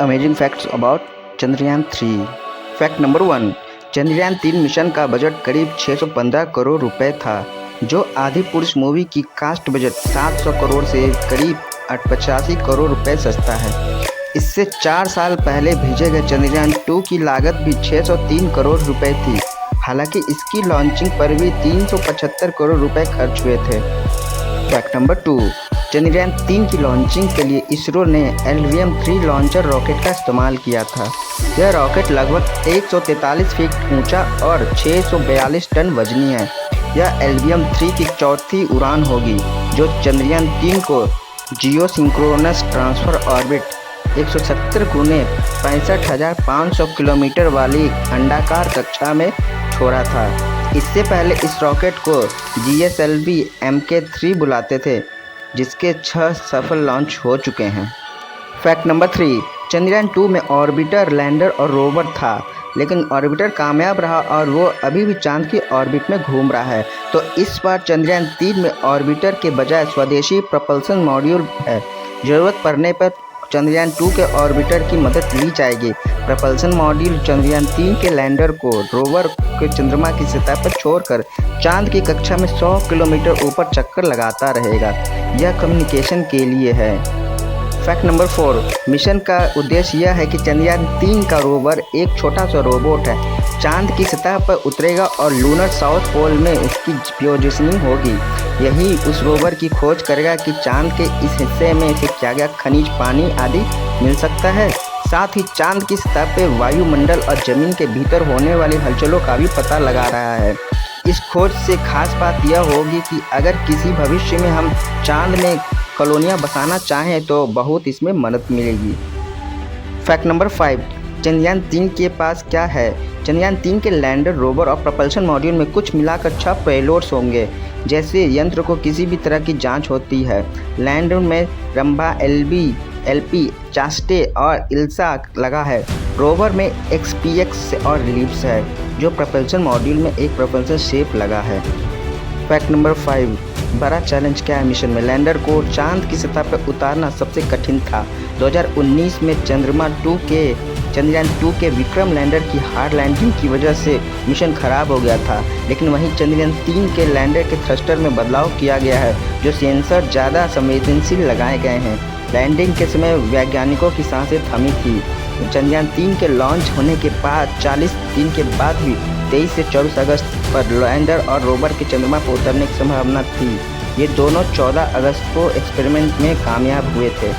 Amazing facts about Chandrayaan 3। Fact number 1, Chandrayaan 3 mission का budget करीब 615 करोड़ रुपए था, जो आदि पुरुष मूवी की कास्ट बजट 700 करोड़ से करीब 85 करोड़ रुपए सस्ता है। इससे 4 साल पहले भेजे गए चंद्रयान 2 की लागत भी 603 करोड़ रुपए थी। हालांकि इसकी लॉन्चिंग पर भी 375 करोड़ रुपए खर्च हुए थे। फैक्ट नंबर 2, चंद्रयान 3 की लॉन्चिंग के लिए इसरो ने LVM-3 लॉन्चर रॉकेट का इस्तेमाल किया था। यह रॉकेट लगभग 143 फीट ऊंचा और 642 टन वजनी है। यह LVM-3 की चौथी उड़ान होगी, जो चंद्रयान 3 को जियो सिंक्रोनस ट्रांसफर ऑर्बिट 170 गुने 65,500 किलोमीटर वाली अंडाकार कक्षा में छोड़ा था। इससे पहले इस रॉकेट को GSLV Mk3 बुलाते थे, जिसके 6 सफल लॉन्च हो चुके हैं। फैक्ट नंबर 3, चंद्रयान 2 में ऑर्बिटर, लैंडर और रोवर था, लेकिन ऑर्बिटर कामयाब रहा और वो अभी भी चांद की ऑर्बिट में घूम रहा है। तो इस बार चंद्रयान 3 में ऑर्बिटर के बजाय स्वदेशी प्रपल्सन मॉड्यूल है। ज़रूरत पड़ने पर चंद्रयान 2 के ऑर्बिटर की मदद ली जाएगी। प्रपल्सन मॉड्यूल चंद्रयान 3 के लैंडर को रोवर के चंद्रमा की सतह पर छोड़कर चांद की कक्षा में 100 किलोमीटर ऊपर चक्कर लगाता रहेगा। यह कम्युनिकेशन के लिए है। फैक्ट नंबर 4, मिशन का उद्देश्य यह है कि चंद्रयान 3 का रोवर एक छोटा सा रोबोट है, चांद की सतह पर उतरेगा और लूनर साउथ पोल में उसकी पोजीशनिंग होगी। यही उस रोवर की खोज करेगा कि चांद के इस हिस्से में से क्या खनिज, पानी आदि मिल सकता है। साथ ही चांद की सतह पर वायुमंडल और जमीन के भीतर होने वाली हलचलों का भी पता लगा रहा है। इस खोज से खास बात यह होगी कि अगर किसी भविष्य में हम चांद में कॉलोनियाँ बसाना चाहें तो बहुत इसमें मदद मिलेगी। फैक्ट नंबर 5, चंद्रयान 3 के पास क्या है? चंद्रयान 3 के लैंडर, रोवर और प्रपल्सन मॉड्यूल में कुछ मिलाकर 6 पेलोड्स होंगे। जैसे यंत्र को किसी भी तरह की जांच होती है। लैंडर में रंभा, LP, चास्टे और इल्सा लगा है। रोवर में XPX और लिप्स है, जो प्रपल्सन मॉड्यूल में एक प्रपल्सन शेप लगा है। फैक्ट नंबर 5, बड़ा चैलेंज क्या है मिशन में? लैंडर को चांद की सतह पर उतारना सबसे कठिन था। 2019 में चंद्रयान 2 के विक्रम लैंडर की हार्ड लैंडिंग की वजह से मिशन खराब हो गया था। लेकिन वहीं चंद्रयान 3 के लैंडर के थ्रस्टर में बदलाव किया गया है, जो सेंसर ज़्यादा संवेदनशील लगाए गए हैं। लैंडिंग के समय वैज्ञानिकों की सांसें थमी थी। चंद्रयान 3 के लॉन्च होने के बाद 40 दिन के बाद भी 23 से 24 अगस्त पर लैंडर और रोवर के चंद्रमा पर उतरने की संभावना थी। ये दोनों 14 अगस्त को एक्सपेरिमेंट में कामयाब हुए थे।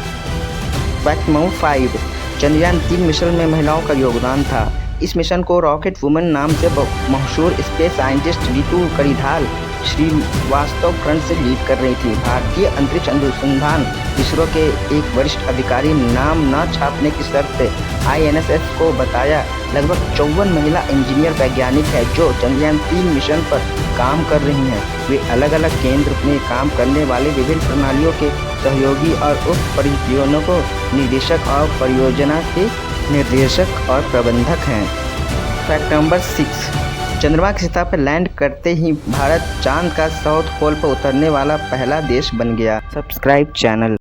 फैक्ट नंबर 5, चंद्रयान 3 मिशन में महिलाओं का योगदान था। इस मिशन को रॉकेट वुमन नाम से मशहूर space scientist Ritu Karidhal Srivastava front से लीड कर रही थी। भारतीय अंतरिक्ष अनुसंधान इसरो के एक वरिष्ठ अधिकारी नाम न छापने की शर्त पे INSS को बताया लगभग 54 महिला इंजीनियर वैज्ञानिक है, जो चंद्रयान 3 मिशन पर काम कर रही हैं। वे अलग अलग केंद्र में काम करने वाले विभिन्न प्रणालियों के सहयोगी और उप परियोजनाओं निर्देशक और परियोजना के निर्देशक और प्रबंधक हैं। फैक्ट नंबर 6, चंद्रमा की सतह पर लैंड करते ही भारत चांद का साउथ पोल पर उतरने वाला पहला देश बन गया। Subscribe channel.